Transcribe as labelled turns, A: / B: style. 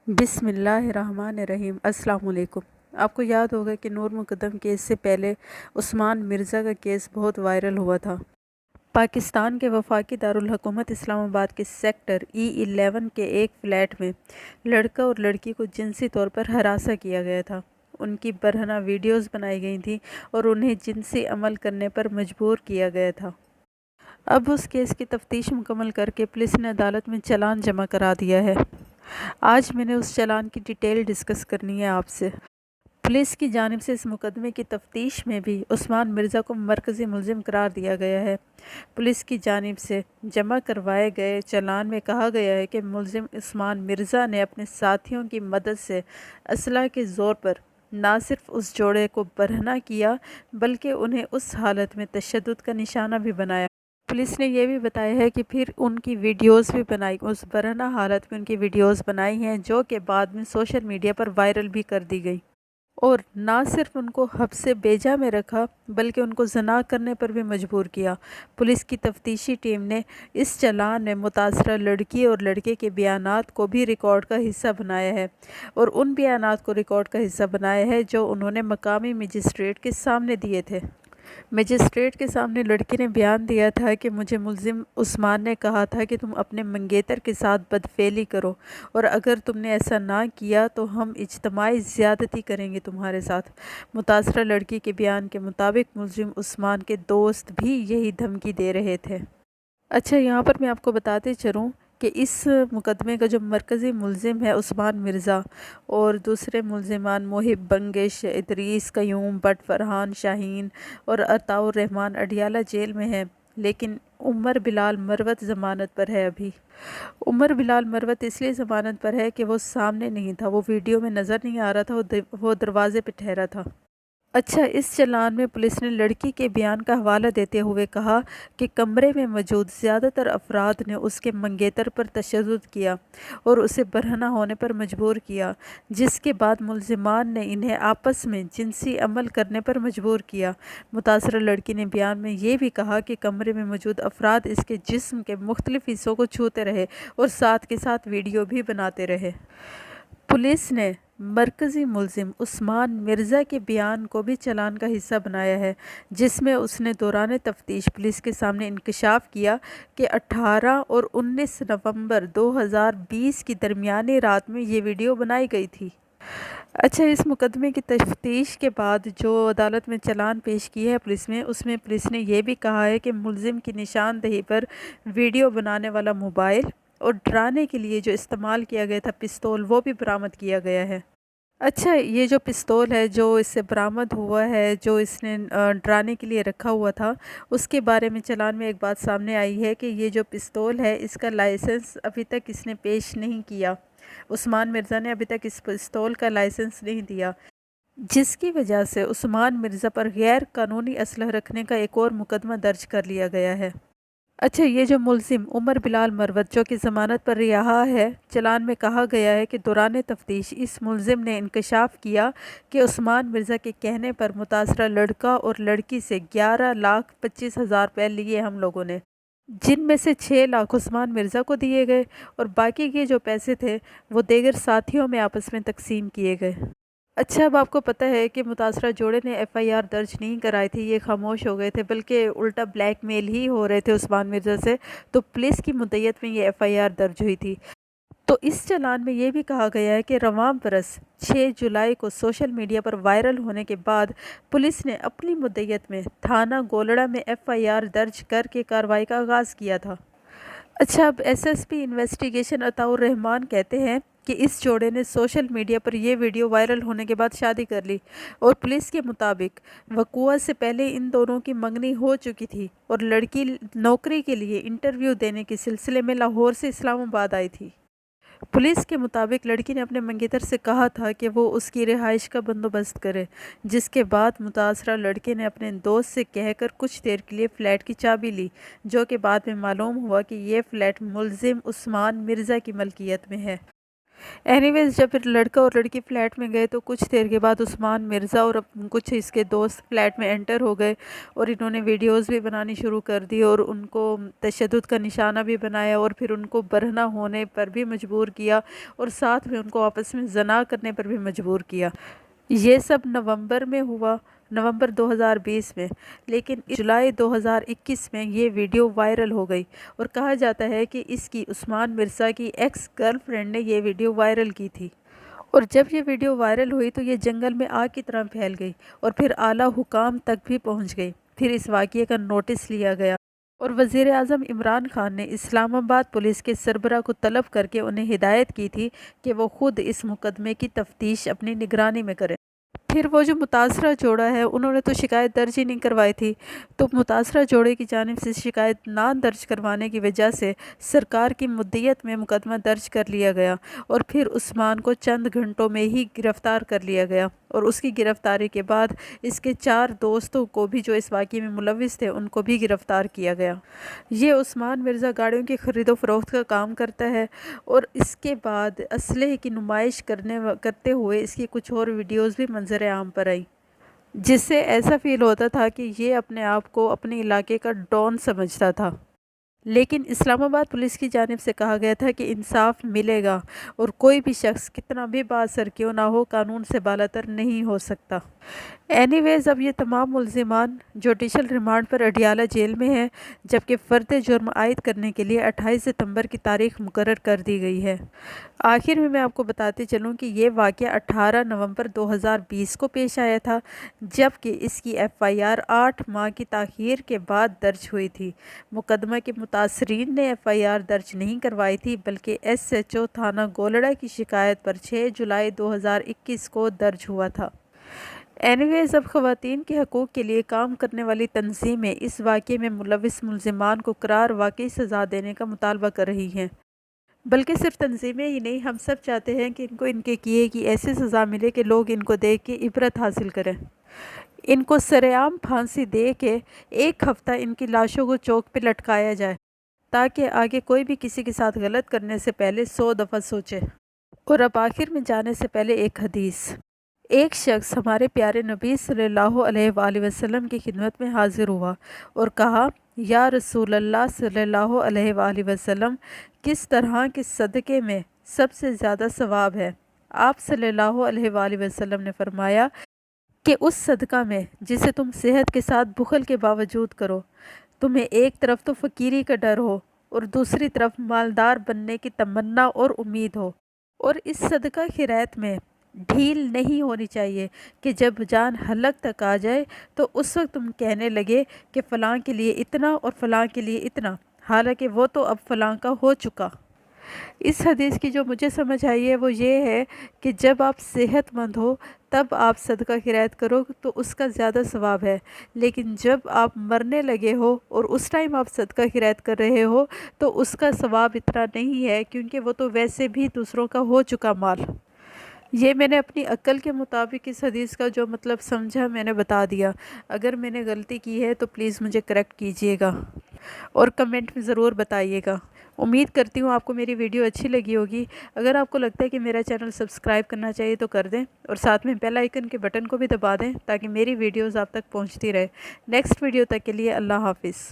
A: بسم اللہ الرحمن الرحیم۔ السلام علیکم۔ آپ کو یاد ہوگا کہ نور مقدم کیس سے پہلے عثمان مرزا کا کیس بہت وائرل ہوا تھا۔ پاکستان کے وفاقی دارالحکومت اسلام آباد کے سیکٹر E11 کے ایک فلیٹ میں لڑکا اور لڑکی کو جنسی طور پر ہراساں کیا گیا تھا۔ ان کی برہنہ ویڈیوز بنائی گئی تھیں اور انہیں جنسی عمل کرنے پر مجبور کیا گیا تھا۔ اب اس کیس کی تفتیش مکمل کر کے پولیس نے عدالت میں چالان جمع کرا دیا ہے۔ آج میں نے اس چالان کی ڈیٹیل ڈسکس کرنی ہے آپ سے۔ پولیس کی جانب سے اس مقدمے کی تفتیش میں بھی عثمان مرزا کو مرکزی ملزم قرار دیا گیا ہے۔ پولیس کی جانب سے جمع کروائے گئے چالان میں کہا گیا ہے کہ ملزم عثمان مرزا نے اپنے ساتھیوں کی مدد سے اسلحہ کے زور پر نہ صرف اس جوڑے کو برہنہ کیا بلکہ انہیں اس حالت میں تشدد کا نشانہ بھی بنایا۔ پولیس نے یہ بھی بتایا ہے کہ پھر ان کی ویڈیوز بھی بنائی، اس برہنہ حالت میں ان کی ویڈیوز بنائی ہیں جو کہ بعد میں سوشل میڈیا پر وائرل بھی کر دی گئی، اور نہ صرف ان کو حبس بیجا میں رکھا بلکہ ان کو زنا کرنے پر بھی مجبور کیا۔ پولیس کی تفتیشی ٹیم نے اس چالان میں متاثرہ لڑکی اور لڑکے کے بیانات کو بھی ریکارڈ کا حصہ بنایا ہے، اور ان بیانات کو ریکارڈ کا حصہ بنایا ہے جو انہوں نے مقامی مجسٹریٹ کے سامنے دیے تھے۔ مجسٹریٹ کے سامنے لڑکی نے بیان دیا تھا کہ مجھے ملزم عثمان نے کہا تھا کہ تم اپنے منگیتر کے ساتھ بدفعلی کرو، اور اگر تم نے ایسا نہ کیا تو ہم اجتماعی زیادتی کریں گے تمہارے ساتھ۔ متاثرہ لڑکی کے بیان کے مطابق ملزم عثمان کے دوست بھی یہی دھمکی دے رہے تھے۔ اچھا، یہاں پر میں آپ کو بتاتے چلوں کہ اس مقدمے کا جو مرکزی ملزم ہے عثمان مرزا، اور دوسرے ملزمان محب بنگش، ادریس قیوم بٹ، فرحان شاہین اور عطاء الرحمن اڈیالہ جیل میں ہیں، لیکن عمر بلال مروت ضمانت پر ہے۔ ابھی عمر بلال مروت اس لیے ضمانت پر ہے کہ وہ سامنے نہیں تھا، وہ ویڈیو میں نظر نہیں آ رہا تھا، وہ دروازے پہ ٹھہرا تھا۔ اچھا، اس چالان میں پولیس نے لڑکی کے بیان کا حوالہ دیتے ہوئے کہا کہ کمرے میں موجود زیادہ تر افراد نے اس کے منگیتر پر تشدد کیا اور اسے برہنہ ہونے پر مجبور کیا، جس کے بعد ملزمان نے انہیں آپس میں جنسی عمل کرنے پر مجبور کیا۔ متاثرہ لڑکی نے بیان میں یہ بھی کہا کہ کمرے میں موجود افراد اس کے جسم کے مختلف حصوں کو چھوتے رہے اور ساتھ کے ساتھ ویڈیو بھی بناتے رہے۔ پولیس نے مرکزی ملزم عثمان مرزا کے بیان کو بھی چالان کا حصہ بنایا ہے، جس میں اس نے دوران تفتیش پولیس کے سامنے انکشاف کیا کہ 18 اور 19 نومبر 2020 کی درمیانی رات میں یہ ویڈیو بنائی گئی تھی۔ اچھا، اس مقدمے کی تفتیش کے بعد جو عدالت میں چالان پیش کی ہے پولیس میں، اس میں پولیس نے یہ بھی کہا ہے کہ ملزم کی نشاندہی پر ویڈیو بنانے والا موبائل اور ڈرانے کے لیے جو استعمال کیا گیا تھا پستول، وہ بھی برآمد کیا گیا ہے۔ اچھا، یہ جو پستول ہے جو اس سے برآمد ہوا ہے، جو اس نے ڈرانے کے لیے رکھا ہوا تھا، اس کے بارے میں چالان میں ایک بات سامنے آئی ہے کہ یہ جو پستول ہے اس کا لائسنس ابھی تک اس نے پیش نہیں کیا۔ عثمان مرزا نے ابھی تک اس پستول کا لائسنس نہیں دیا، جس کی وجہ سے عثمان مرزا پر غیر قانونی اسلحہ رکھنے کا ایک اور مقدمہ درج کر لیا گیا ہے۔ اچھا، یہ جو ملزم عمر بلال مروت جو کہ ضمانت پر رہا ہے، چالان میں کہا گیا ہے کہ دوران تفتیش اس ملزم نے انکشاف کیا کہ عثمان مرزا کے کہنے پر متاثرہ لڑکا اور لڑکی سے 11,25,000 روپے لیے ہم لوگوں نے، جن میں سے 6 لاکھ عثمان مرزا کو دیے گئے اور باقی کے جو پیسے تھے وہ دیگر ساتھیوں میں آپس میں تقسیم کیے گئے۔ اچھا، اب آپ کو پتہ ہے کہ متاثرہ جوڑے نے FIR درج نہیں کرائی تھی، یہ خاموش ہو گئے تھے، بلکہ الٹا بلیک میل ہی ہو رہے تھے عثمان مرزا سے، تو پولیس کی مدعیت میں یہ FIR درج ہوئی تھی۔ تو اس چالان میں یہ بھی کہا گیا ہے کہ رواں برس 6 جولائی کو سوشل میڈیا پر وائرل ہونے کے بعد پولیس نے اپنی مدعیت میں تھانہ گولڑا میں FIR درج کر کے کارروائی کا آغاز کیا تھا۔ اچھا، اب SSP انویسٹیگیشن عطاء الرحمن کہتے ہیں کہ اس جوڑے نے سوشل میڈیا پر یہ ویڈیو وائرل ہونے کے بعد شادی کر لی، اور پولیس کے مطابق وقوع سے پہلے ان دونوں کی منگنی ہو چکی تھی اور لڑکی نوکری کے لیے انٹرویو دینے کے سلسلے میں لاہور سے اسلام آباد آئی تھی۔ پولیس کے مطابق لڑکی نے اپنے منگیتر سے کہا تھا کہ وہ اس کی رہائش کا بندوبست کرے، جس کے بعد متاثرہ لڑکے نے اپنے دوست سے کہہ کر کچھ دیر کے لیے فلیٹ کی چابی لی، جو کہ بعد میں معلوم ہوا کہ یہ فلیٹ ملزم عثمان مرزا کی ملکیت میں ہے۔ اینی ویز جب پھر لڑکا اور لڑکی فلیٹ میں گئے تو کچھ دیر کے بعد عثمان مرزا اور کچھ اس کے دوست فلیٹ میں انٹر ہو گئے اور انہوں نے ویڈیوز بھی بنانی شروع کر دی اور ان کو تشدد کا نشانہ بھی بنایا اور پھر ان کو برہنہ ہونے پر بھی مجبور کیا اور ساتھ میں ان کو آپس میں زنا کرنے پر بھی مجبور کیا۔ یہ سب نومبر میں ہوا، نومبر 2020 میں، لیکن جولائی 2021 میں یہ ویڈیو وائرل ہو گئی اور کہا جاتا ہے کہ اس کی عثمان مرزا کی ایکس گرل فرینڈ نے یہ ویڈیو وائرل کی تھی، اور جب یہ ویڈیو وائرل ہوئی تو یہ جنگل میں آگ کی طرح پھیل گئی اور پھر اعلیٰ حکام تک بھی پہنچ گئی۔ پھر اس واقعے کا نوٹس لیا گیا اور وزیر اعظم عمران خان نے اسلام آباد پولیس کے سربراہ کو طلب کر کے انہیں ہدایت کی تھی کہ وہ خود اس مقدمے کی تفتیش اپنی نگرانی میں کریں۔ پھر وہ جو متاثرہ جوڑا ہے انہوں نے تو شکایت درج ہی نہیں کروائی تھی، تو متاثرہ جوڑے کی جانب سے شکایت نہ درج کروانے کی وجہ سے سرکار کی مدیت میں مقدمہ درج کر لیا گیا اور پھر عثمان کو چند گھنٹوں میں ہی گرفتار کر لیا گیا اور اس کی گرفتاری کے بعد اس کے 4 دوستوں کو بھی جو اس واقعے میں ملوث تھے ان کو بھی گرفتار کیا گیا۔ یہ عثمان مرزا گاڑیوں کی خرید و فروخت کا کام کرتا ہے اور اس کے بعد اسلحے کی نمائش کرتے ہوئے اس کی کچھ اور ویڈیوز بھی منظر عام پر آئی، جس سے ایسا فیل ہوتا تھا کہ یہ اپنے آپ کو اپنے علاقے کا ڈان سمجھتا تھا۔ لیکن اسلام آباد پولیس کی جانب سے کہا گیا تھا کہ انصاف ملے گا اور کوئی بھی شخص کتنا بھی بااثر کیوں نہ ہو قانون سے بالاتر نہیں ہو سکتا۔ اینی ویز اب یہ تمام ملزمان جوڈیشل ریمانڈ پر اڈیالہ جیل میں ہیں، جبکہ فرد جرم عائد کرنے کے لیے 28 ستمبر کی تاریخ مقرر کر دی گئی ہے۔ آخر میں آپ کو بتاتے چلوں کہ یہ واقعہ 18 نومبر 2020 کو پیش آیا تھا، جبکہ اس کی ایف آئی آر 8 ماہ کی تاخیر کے بعد درج ہوئی تھی۔ مقدمہ کے متاثرین نے ایف آئی آر درج نہیں کروائی تھی، بلکہ ایس ایچ او تھانہ گولڑا کی شکایت پر 6 جولائی 2021 کو درج ہوا تھا۔ اینی ویز اب خواتین کے حقوق کے لیے کام کرنے والی تنظیمیں اس واقعے میں ملوث ملزمان کو قرار واقعی سزا دینے کا مطالبہ کر رہی ہیں، بلکہ صرف تنظیمیں ہی نہیں، ہم سب چاہتے ہیں کہ ان کو ان کے کیے کی ایسی سزا ملے کہ لوگ ان کو دیکھ کے عبرت حاصل کریں۔ ان کو سرعام پھانسی دے کے 1 ہفتہ ان کی لاشوں کو چوک پہ لٹکایا جائے تاکہ آگے کوئی بھی کسی کے ساتھ غلط کرنے سے پہلے 100 دفعہ سوچے۔ اور اب آخر میں جانے سے پہلے ایک حدیث۔ ایک شخص ہمارے پیارے نبی صلی اللہ علیہ وآلہ وسلم کی خدمت میں حاضر ہوا اور کہا، یا رسول اللہ صلی اللہ علیہ وآلہ وسلم، کس طرح کے صدقے میں سب سے زیادہ ثواب ہے؟ آپ صلی اللہ علیہ وآلہ وسلم نے فرمایا کہ اس صدقہ میں جسے تم صحت کے ساتھ بخل کے باوجود کرو، تمہیں ایک طرف تو فقیری کا ڈر ہو اور دوسری طرف مالدار بننے کی تمنا اور امید ہو، اور اس صدقہ خیرات میں ڈھیل نہیں ہونی چاہیے کہ جب جان حلق تک آ جائے تو اس وقت تم کہنے لگے کہ فلاں کے لیے اتنا اور فلاں کے لیے اتنا، حالانکہ وہ تو اب فلاں کا ہو چکا۔ اس حدیث کی جو مجھے سمجھ آئی ہے وہ یہ ہے کہ جب آپ صحت مند ہو تب آپ صدقہ خیرات کرو تو اس کا زیادہ ثواب ہے، لیکن جب آپ مرنے لگے ہو اور اس ٹائم آپ صدقہ خیرات کر رہے ہو تو اس کا ثواب اتنا نہیں ہے، کیونکہ وہ تو ویسے بھی دوسروں کا ہو چکا مال۔ یہ میں نے اپنی عقل کے مطابق اس حدیث کا جو مطلب سمجھا میں نے بتا دیا۔ اگر میں نے غلطی کی ہے تو پلیز مجھے کریکٹ کیجیے گا اور کمنٹ میں ضرور بتائیے گا۔ امید کرتی ہوں آپ کو میری ویڈیو اچھی لگی ہوگی۔ اگر آپ کو لگتا ہے کہ میرا چینل سبسکرائب کرنا چاہیے تو کر دیں اور ساتھ میں بیل آئیکن کے بٹن کو بھی دبا دیں تاکہ میری ویڈیوز آپ تک پہنچتی رہے۔ نیکسٹ ویڈیو تک کے لیے اللہ حافظ۔